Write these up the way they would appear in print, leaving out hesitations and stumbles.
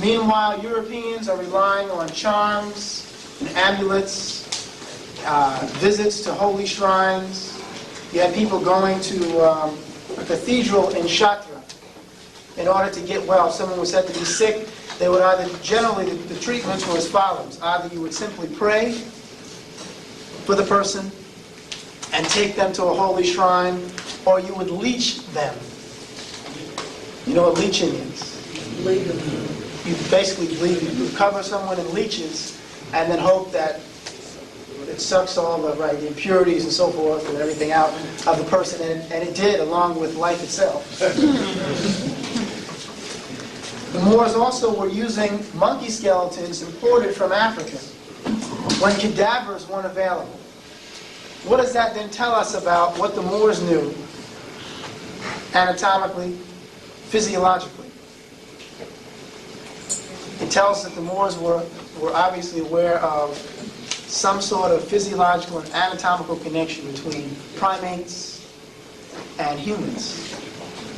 Meanwhile, Europeans are relying on charms and amulets, visits to holy shrines. You had people going to a cathedral in Chartres in order to get well. If someone was said to be sick, they would either, generally the treatments were as follows. Either you would simply pray for the person and take them to a holy shrine, or you would leech them. You know what leeching is? You basically bleed. You cover someone in leeches and then hope that it sucks all the impurities and so forth and everything out of the person, and it did, along with life itself. The Moors also were using monkey skeletons imported from Africa when cadavers weren't available. What does that then tell us about what the Moors knew anatomically, physiologically? It tells us that the Moors were obviously aware of some sort of physiological and anatomical connection between primates and humans.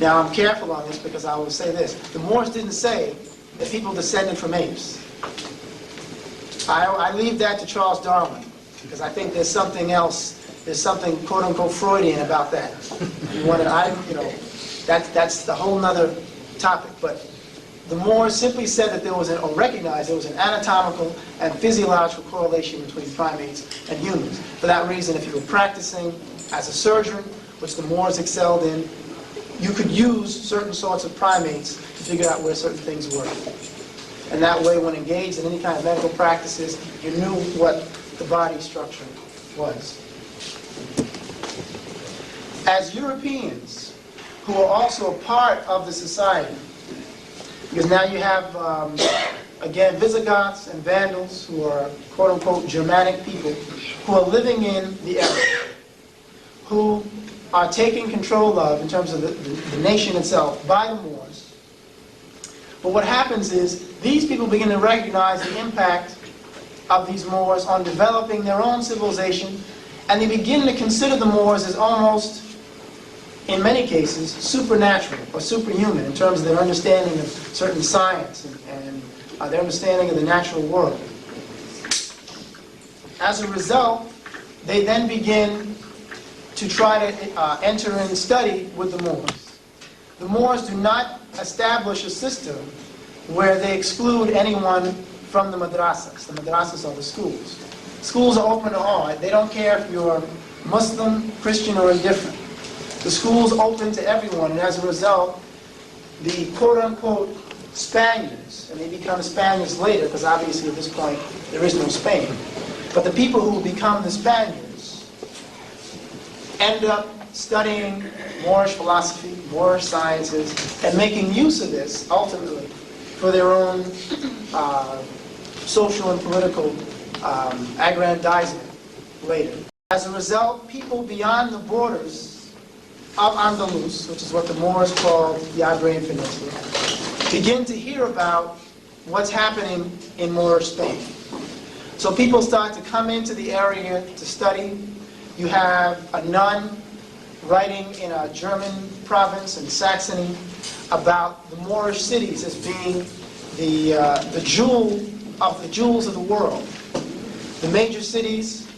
Now, I'm careful on this because I will say this. The Moors didn't say that people descended from apes. I leave that to Charles Darwin because I think there's something else, there's something quote-unquote Freudian about that. That's the whole nother topic. But the Moors simply said that or recognized there was an anatomical and physiological correlation between primates and humans. For that reason, if you were practicing as a surgeon, which the Moors excelled in, you could use certain sorts of primates to figure out where certain things were. And that way, when engaged in any kind of medical practices, you knew what the body structure was. As Europeans, who are also a part of the society, because now you have, again, Visigoths and Vandals, who are quote-unquote Germanic people, who are living in the area, who are taking control of, in terms of the nation itself, by the Moors. But what happens is, these people begin to recognize the impact of these Moors on developing their own civilization, and they begin to consider the Moors as almost, in many cases, supernatural or superhuman in terms of their understanding of certain science and their understanding of the natural world. As a result, they then begin to try to enter and study with the Moors. The Moors do not establish a system where they exclude anyone from the madrasas. The madrasas are the schools. Schools are open to all. They don't care if you're Muslim, Christian, or indifferent. The school's open to everyone, and as a result, the quote-unquote Spaniards, and they become Spaniards later, because obviously at this point there is no Spain, but the people who become the Spaniards end up studying Moorish philosophy, Moorish sciences, and making use of this, ultimately, for their own social and political aggrandizement later. As a result, people beyond the borders of Andalus, which is what the Moors called the Iberian Peninsula, begin to hear about what's happening in Moorish Spain. So people start to come into the area to study. You have a nun writing in a German province in Saxony about the Moorish cities as being the jewel of the jewels of the world. The major cities,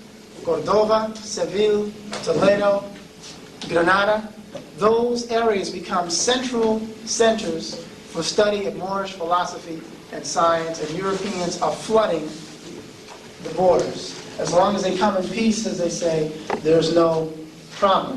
Cordova, Seville, Toledo, Granada, those areas become central centers for study of Moorish philosophy and science, and Europeans are flooding the borders. As long as they come in peace, as they say, there's no problem.